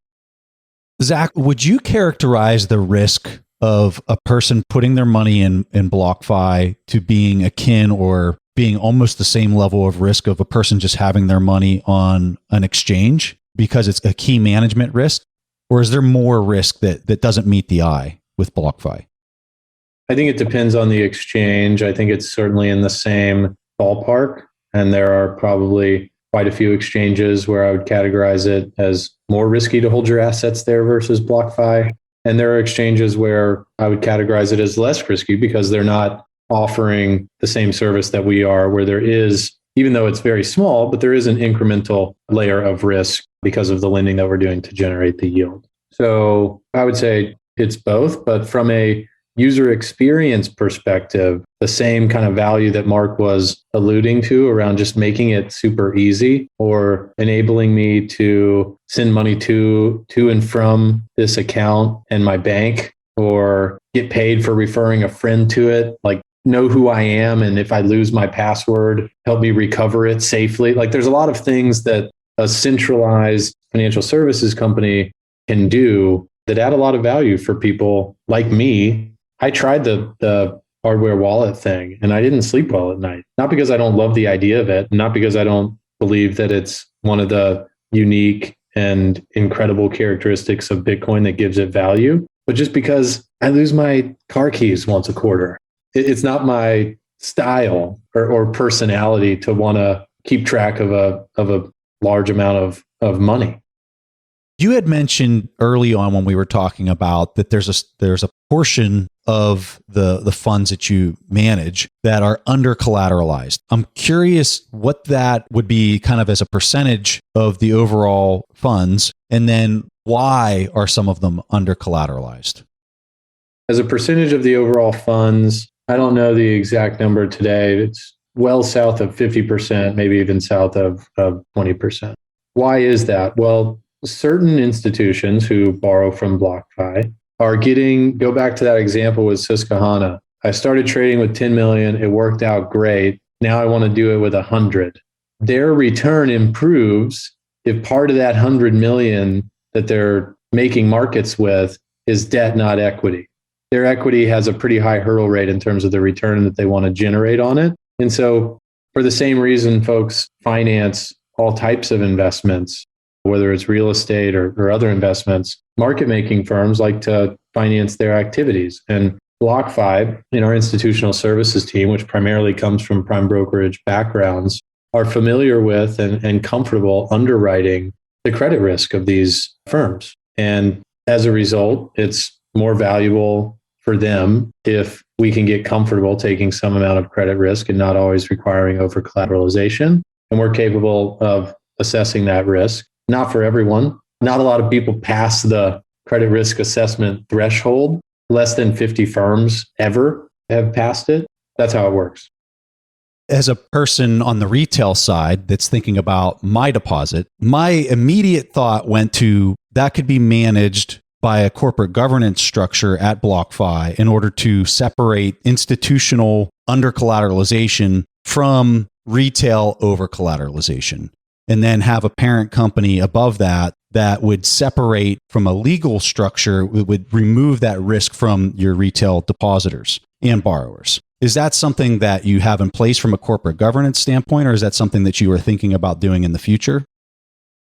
Zac, would you characterize the risk of a person putting their money in Blockfi to being akin or being almost the same level of risk of a person just having their money on an exchange because it's a key management risk? Or is there more risk that doesn't meet the eye with Blockfi? I think it depends on the exchange. I think it's certainly in the same ballpark. And there are probably quite a few exchanges where I would categorize it as more risky to hold your assets there versus Blockfi. And there are exchanges where I would categorize it as less risky because they're not offering the same service that we are, where there is, even though it's very small, but there is an incremental layer of risk because of the lending that we're doing to generate the yield. So I would say it's both, but from a user experience perspective, the same kind of value that Mark was alluding to around just making it super easy or enabling me to send money to and from this account and my bank, or get paid for referring a friend to it, like know who I am, and if I lose my password, help me recover it safely. Like there's a lot of things that a centralized financial services company can do that add a lot of value for people like me. I tried the hardware wallet thing and I didn't sleep well at night. Not because I don't love the idea of it, not because I don't believe that it's one of the unique and incredible characteristics of Bitcoin that gives it value, but just because I lose my car keys once a quarter. It's not my style or personality to want to keep track of a large amount of money. You had mentioned early on when we were talking about that there's a portion of the funds that you manage that are under collateralized. I'm curious what that would be kind of as a percentage of the overall funds, and then why are some of them under collateralized? As a percentage of the overall funds, I don't know the exact number today. It's well south of 50%, maybe even south of 20%. Why is that? Well, certain institutions who borrow from Blockfi are go back to that example with Susquehanna. I started trading with 10 million. It worked out great. Now I want to do it with 100. Their return improves if part of that 100 million that they're making markets with is debt, not equity. Their equity has a pretty high hurdle rate in terms of the return that they want to generate on it. And so for the same reason, folks finance all types of investments, whether it's real estate or other investments, market making firms like to finance their activities. And Blockfi, in our institutional services team, which primarily comes from prime brokerage backgrounds, are familiar with and comfortable underwriting the credit risk of these firms. And as a result, it's more valuable for them if we can get comfortable taking some amount of credit risk and not always requiring over-collateralization. And we're capable of assessing that risk. Not for everyone. Not a lot of people pass the credit risk assessment threshold. Less than 50 firms ever have passed it. That's how it works. As a person on the retail side that's thinking about my deposit, my immediate thought went to that could be managed by a corporate governance structure at Blockfi in order to separate institutional under-collateralization from retail over-collateralization, and then have a parent company above that that would separate from a legal structure, it would remove that risk from your retail depositors and borrowers. Is that something that you have in place from a corporate governance standpoint, or is that something that you are thinking about doing in the future?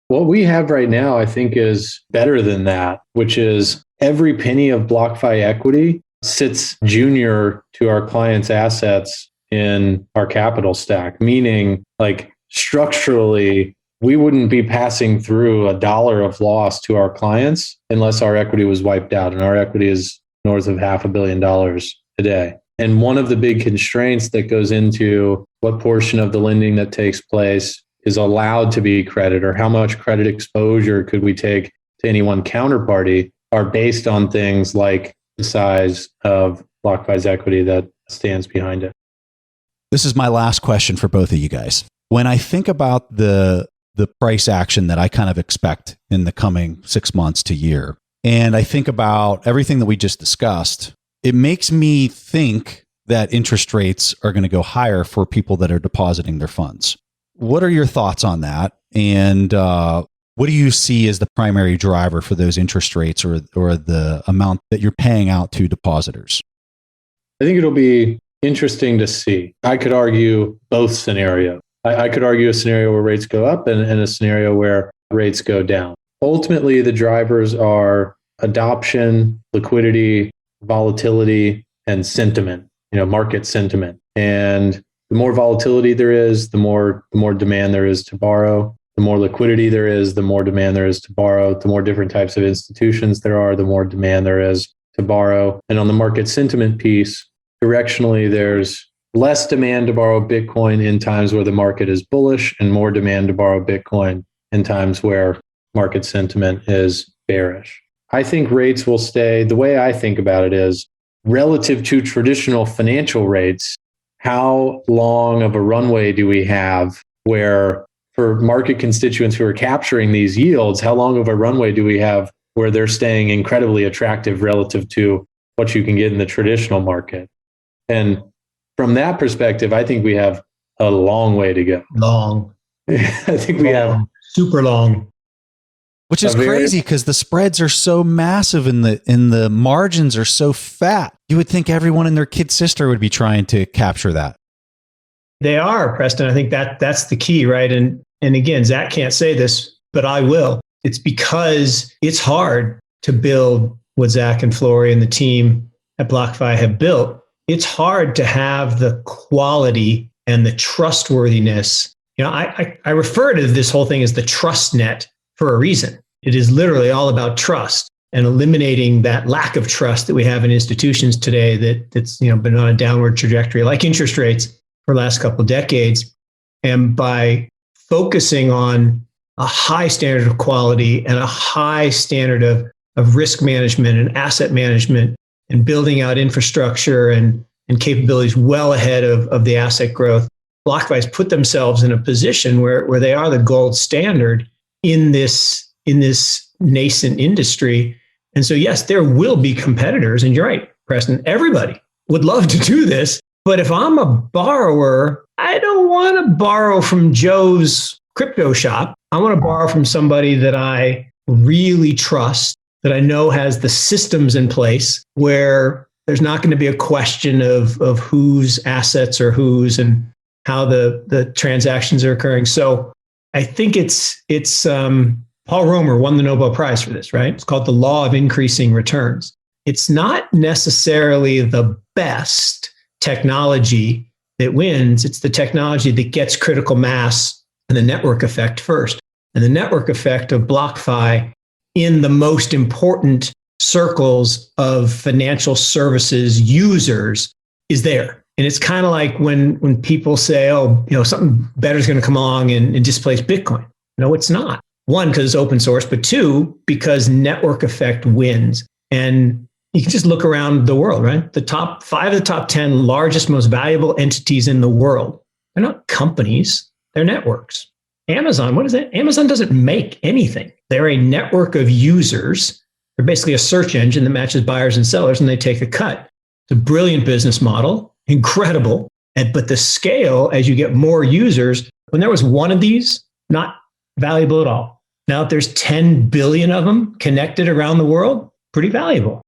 What we have right now, I think, is better than that, which is every penny of Blockfi equity sits junior to our clients' assets in our capital stack, meaning like structurally, we wouldn't be passing through $1 of loss to our clients unless our equity was wiped out. And our equity is north of $500 million today. And one of the big constraints that goes into what portion of the lending that takes place is allowed to be credit, or how much credit exposure could we take to any one counterparty, are based on things like the size of Blockfi's equity that stands behind it. This is my last question for both of you guys. When I think about the price action that I kind of expect in the coming 6 months to year, and I think about everything that we just discussed, it makes me think that interest rates are going to go higher for people that are depositing their funds. What are your thoughts on that? And what do you see as the primary driver for those interest rates, or the amount that you're paying out to depositors? I think it'll be interesting to see. I could argue both scenarios. I could argue a scenario where rates go up and a scenario where rates go down. Ultimately, the drivers are adoption, liquidity, volatility, and sentiment, market sentiment. And the more volatility there is, the more demand there is to borrow. The more liquidity there is, the more demand there is to borrow. The more different types of institutions there are, the more demand there is to borrow. And on the market sentiment piece, directionally, there's less demand to borrow Bitcoin in times where the market is bullish, and more demand to borrow Bitcoin in times where market sentiment is bearish. I think rates will stay, the way I think about it is, relative to traditional financial rates, how long of a runway do we have where, for market constituents who are capturing these yields, how long of a runway do we have where they're staying incredibly attractive relative to what you can get in the traditional market? And from that perspective, I think we have a long way to go. Long. I think we have super long. Which is crazy because the spreads are so massive and the margins are so fat. You would think everyone and their kid sister would be trying to capture that. They are, Preston. I think that's the key, right? And again, Zac can't say this, but I will. It's because it's hard to build what Zac and Flory and the team at Blockfi have built. It's hard to have the quality and the trustworthiness. I refer to this whole thing as the trust net for a reason. It is literally all about trust and eliminating that lack of trust that we have in institutions today that's been on a downward trajectory, like interest rates, for the last couple of decades. And by focusing on a high standard of quality and a high standard of risk management and asset management, and building out infrastructure and capabilities well ahead of the asset growth, Blockfi has put themselves in a position where they are the gold standard in this nascent industry. And so, yes, there will be competitors. And you're right, Preston, everybody would love to do this. But if I'm a borrower, I don't want to borrow from Joe's crypto shop. I want to borrow from somebody that I really trust, that I know has the systems in place where there's not going to be a question of whose assets are whose and how the transactions are occurring. So I think it's Paul Romer won the Nobel Prize for this, right? It's called the law of increasing returns. It's not necessarily the best technology that wins. It's the technology that gets critical mass and the network effect first. And the network effect of Blockfi in the most important circles of financial services users is there. And it's kind of like when people say, something better is going to come along and displace Bitcoin. No, it's not. One, because it's open source, but two, because network effect wins. And you can just look around the world, right? The top 5 of the top 10 largest, most valuable entities in the world. They're not companies, they're networks. Amazon, what is it? Amazon doesn't make anything. They're a network of users. They're basically a search engine that matches buyers and sellers, and they take a cut. It's a brilliant business model, incredible. But the scale, as you get more users, when there was one of these, not valuable at all. Now that there's 10 billion of them connected around the world, pretty valuable.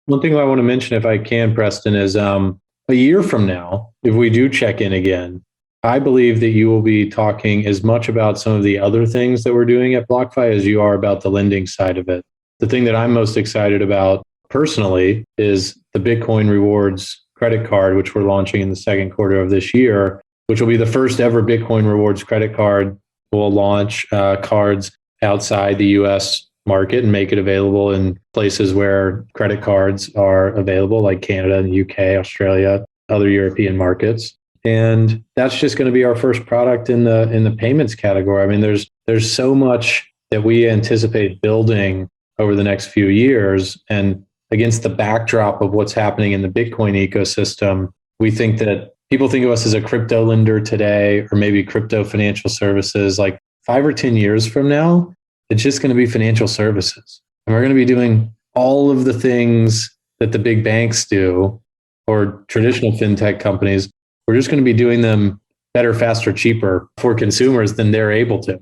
One thing I want to mention, if I can, Preston, is a year from now, if we do check in again, I believe that you will be talking as much about some of the other things that we're doing at Blockfi as you are about the lending side of it. The thing that I'm most excited about personally is the Bitcoin Rewards credit card, which we're launching in the second quarter of this year, which will be the first ever Bitcoin Rewards credit card. We'll launch cards outside the US market and make it available in places where credit cards are available, like Canada and the UK, Australia, other European markets. And that's just going to be our first product in the payments category. I mean, there's so much that we anticipate building over the next few years. And against the backdrop of what's happening in the Bitcoin ecosystem, we think that people think of us as a crypto lender today, or maybe crypto financial services. Like 5 or 10 years from now, it's just going to be financial services. And we're going to be doing all of the things that the big banks do, or traditional fintech companies. We're just going to be doing them better, faster, cheaper for consumers than they're able to.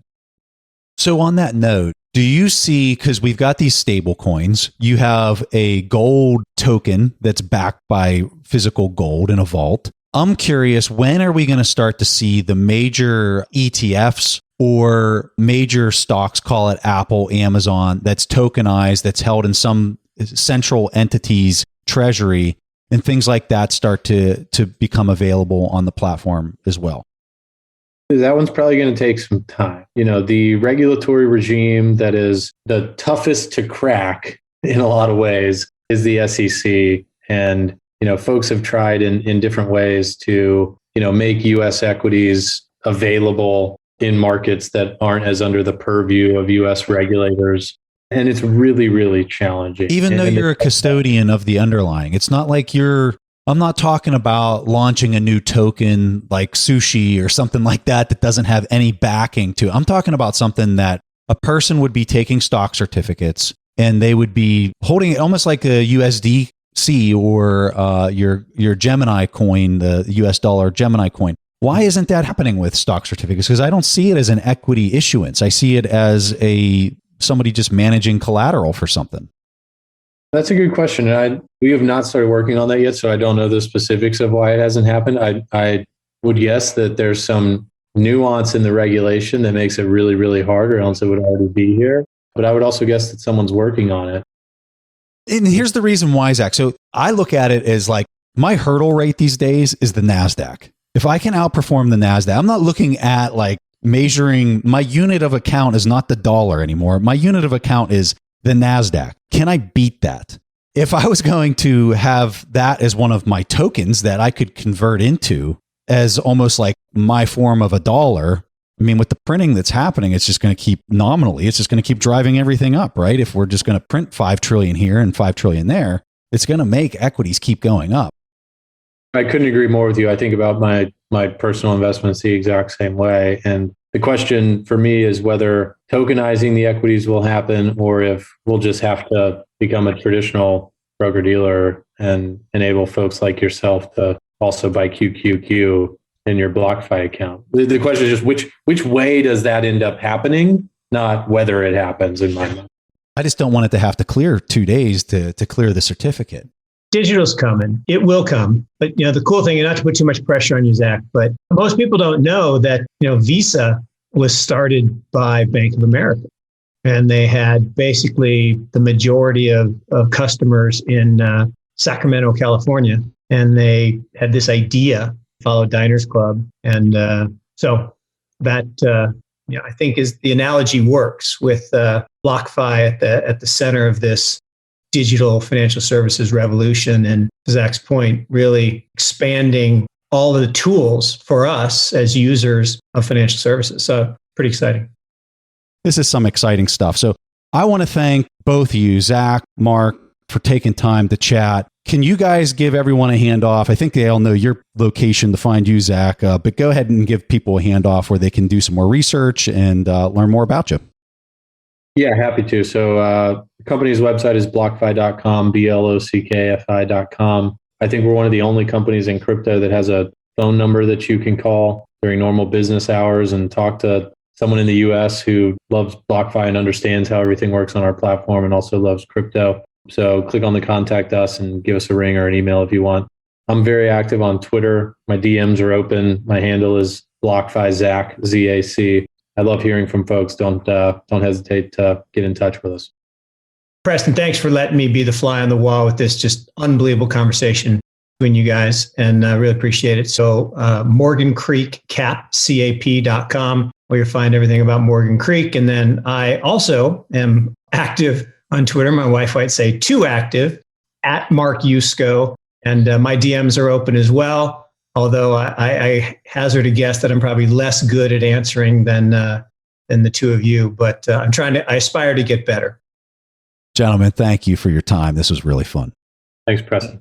So on that note, do you see, because we've got these stable coins, you have a gold token that's backed by physical gold in a vault. I'm curious, when are we going to start to see the major ETFs or major stocks, call it Apple, Amazon, that's tokenized, that's held in some central entity's treasury, and things like that start to become available on the platform as well? That one's probably going to take some time. You know, the regulatory regime that is the toughest to crack in a lot of ways is the SEC. And, you know, folks have tried in different ways to, you know, make US equities available in markets that aren't as under the purview of US regulators. And it's really, really challenging. Even though you're a custodian of the underlying, it's not like I'm not talking about launching a new token like sushi or something like that doesn't have any backing to it. I'm talking about something that a person would be taking stock certificates and they would be holding it almost like a USDC or your Gemini coin, the US dollar Gemini coin. Why isn't that happening with stock certificates? Because I don't see it as an equity issuance. I see it as somebody just managing collateral for something. That's a good question. And we have not started working on that yet, so I don't know the specifics of why it hasn't happened. I would guess that there's some nuance in the regulation that makes it really, really hard, or else it would already be here. But I would also guess that someone's working on it. And here's the reason why, Zach. So I look at it as like my hurdle rate these days is the NASDAQ. If I can outperform the NASDAQ, I'm not looking at like measuring, my unit of account is not the dollar anymore. My unit of account is the NASDAQ. Can I beat that? If I was going to have that as one of my tokens that I could convert into as almost like my form of a dollar, I mean, with the printing that's happening, it's just going to keep nominally, it's just going to keep driving everything up, right? If we're just going to print 5 trillion here and 5 trillion there, it's going to make equities keep going up. I couldn't agree more with you. I think about my personal investments the exact same way. And the question for me is whether tokenizing the equities will happen, or if we'll just have to become a traditional broker-dealer and enable folks like yourself to also buy QQQ in your Blockfi account. The question is just which way does that end up happening, not whether it happens in my mind. I just don't want it to have to clear 2 days to clear the certificate. Digital's coming. It will come. But, you know, the cool thing, and not to put too much pressure on you, Zach, but most people don't know that, you know, Visa was started by Bank of America. And they had basically the majority of customers in Sacramento, California. And they had this idea, follow Diners Club. And so that, you know, I think is the analogy works with Blockfi at the center of this digital financial services revolution, and to Zach's point, really expanding all of the tools for us as users of financial services. So pretty exciting. this is some exciting stuff. So I want to thank both of you, Zac, Mark, for taking time to chat. Can you guys give everyone a handoff? I think they all know your location to find you, Zac, but go ahead and give people a handoff where they can do some more research and learn more about you. Yeah, happy to. So the company's website is blockfi.com, blockfi.com. I think we're one of the only companies in crypto that has a phone number that you can call during normal business hours and talk to someone in the US who loves BlockFi and understands how everything works on our platform and also loves crypto. So click on the contact us and give us a ring or an email if you want. I'm very active on Twitter. My DMs are open. My handle is BlockFiZac, Z-A-C. I love hearing from folks. Don't hesitate to get in touch with us. Preston, thanks for letting me be the fly on the wall with this just unbelievable conversation between you guys, and I really appreciate it. So Morgan Creek cap.com, where you'll find everything about Morgan Creek. And then I also am active on Twitter. My wife might say too active, at Mark Yusko. And my DMs are open as well. Although I hazard a guess that I'm probably less good at answering than the two of you, but I aspire to get better. Gentlemen, thank you for your time. This was really fun. Thanks, Preston.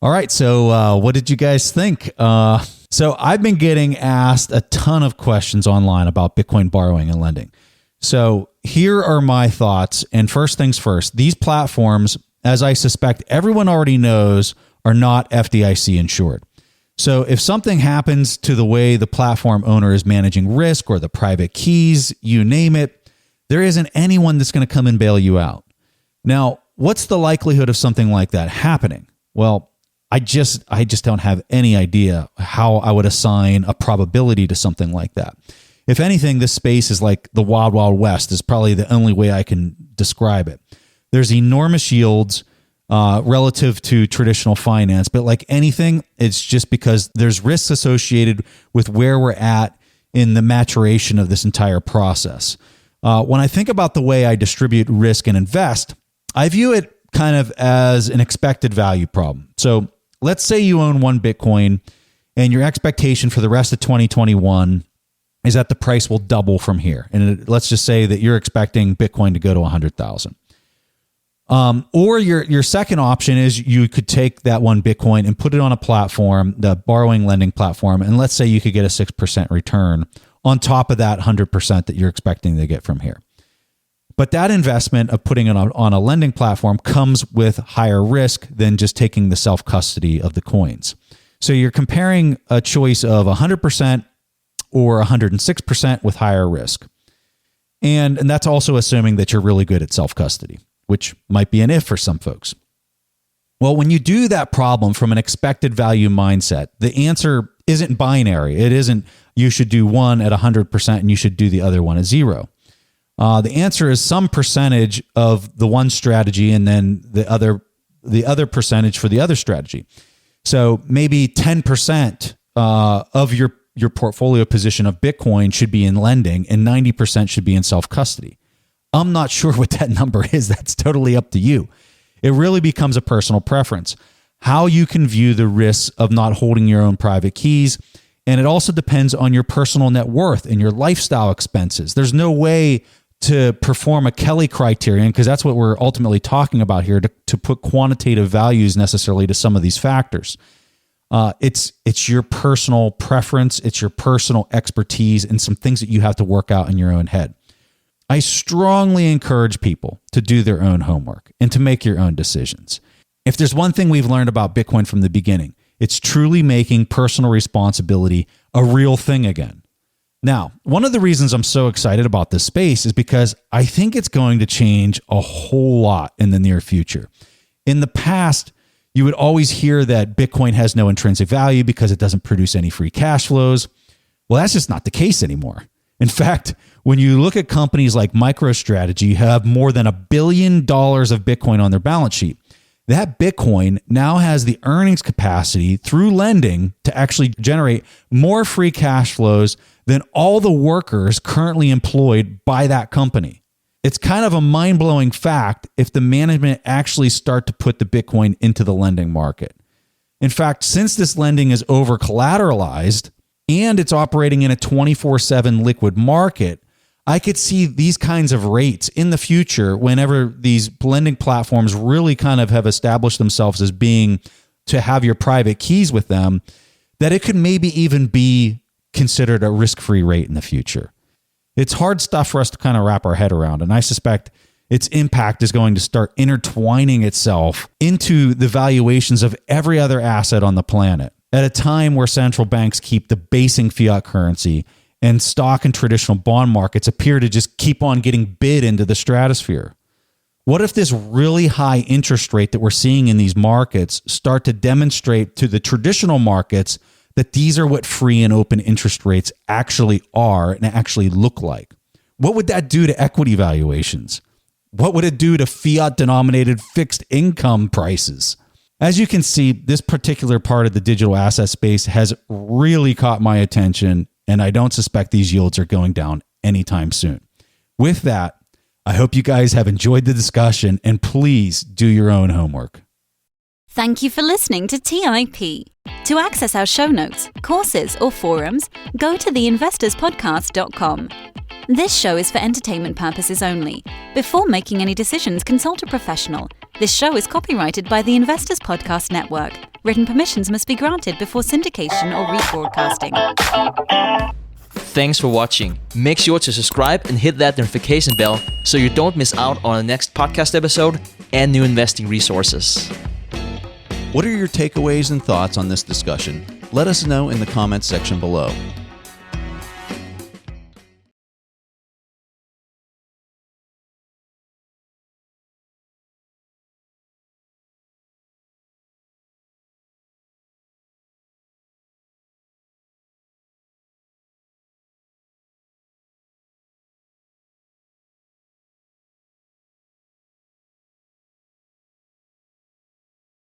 All right. So what did you guys think? So I've been getting asked a ton of questions online about Bitcoin borrowing and lending. So here are my thoughts. And first things first, these platforms, as I suspect everyone already knows, are not FDIC insured. So if something happens to the way the platform owner is managing risk or the private keys, you name it, there isn't anyone that's going to come and bail you out. Now, what's the likelihood of something like that happening? Well, I just don't have any idea how I would assign a probability to something like that. If anything, this space is like the Wild Wild West is probably the only way I can describe it. There's enormous yields relative to traditional finance, but like anything, it's just because there's risks associated with where we're at in the maturation of this entire process. When I think about the way I distribute risk and invest, I view it kind of as an expected value problem. So let's say you own one Bitcoin and your expectation for the rest of 2021 is that the price will double from here. And let's just say that you're expecting Bitcoin to go to 100,000. Or your second option is you could take that one Bitcoin and put it on a platform, the borrowing lending platform, and let's say you could get a 6% return on top of that 100% that you're expecting to get from here. But that investment of putting it on a lending platform comes with higher risk than just taking the self-custody of the coins. So you're comparing a choice of 100% or 106% with higher risk. And that's also assuming that you're really good at self-custody, which might be an if for some folks. Well, when you do that problem from an expected value mindset, the answer isn't binary. It isn't you should do one at 100% and you should do the other one at 0. The answer is some percentage of the one strategy and then the other percentage for the other strategy. So maybe 10% of your portfolio position of Bitcoin should be in lending and 90% should be in self-custody. I'm not sure what that number is. That's totally up to you. It really becomes a personal preference, how you can view the risks of not holding your own private keys. And it also depends on your personal net worth and your lifestyle expenses. There's no way to perform a Kelly criterion, because that's what we're ultimately talking about here, to put quantitative values necessarily to some of these factors. It's your personal preference, it's your personal expertise, and some things that you have to work out in your own head. I strongly encourage people to do their own homework and to make your own decisions. If there's one thing we've learned about Bitcoin from the beginning, it's truly making personal responsibility a real thing again. Now, one of the reasons I'm so excited about this space is because I think it's going to change a whole lot in the near future. In the past, you would always hear that Bitcoin has no intrinsic value because it doesn't produce any free cash flows. Well, that's just not the case anymore. In fact, when you look at companies like MicroStrategy who have more than $1 billion of Bitcoin on their balance sheet, that Bitcoin now has the earnings capacity through lending to actually generate more free cash flows than all the workers currently employed by that company. It's kind of a mind-blowing fact if the management actually start to put the Bitcoin into the lending market. In fact, since this lending is over-collateralized and it's operating in a 24/7 liquid market, I could see these kinds of rates in the future whenever these lending platforms really kind of have established themselves as being to have your private keys with them, that it could maybe even be considered a risk-free rate in the future. It's hard stuff for us to kind of wrap our head around, and I suspect its impact is going to start intertwining itself into the valuations of every other asset on the planet at a time where central banks keep debasing fiat currency and stock and traditional bond markets appear to just keep on getting bid into the stratosphere. What if this really high interest rate that we're seeing in these markets start to demonstrate to the traditional markets that these are what free and open interest rates actually are and actually look like? What would that do to equity valuations? What would it do to fiat-denominated fixed income prices? As you can see, this particular part of the digital asset space has really caught my attention, and I don't suspect these yields are going down anytime soon. With that, I hope you guys have enjoyed the discussion, and please do your own homework. Thank you for listening to TIP. To access our show notes, courses, or forums, go to theinvestorspodcast.com. This show is for entertainment purposes only. Before making any decisions, consult a professional. This show is copyrighted by the Investors Podcast Network. Written permissions must be granted before syndication or rebroadcasting. Thanks for watching. Make sure to subscribe and hit that notification bell so you don't miss out on the next podcast episode and new investing resources. What are your takeaways and thoughts on this discussion? Let us know in the comments section below.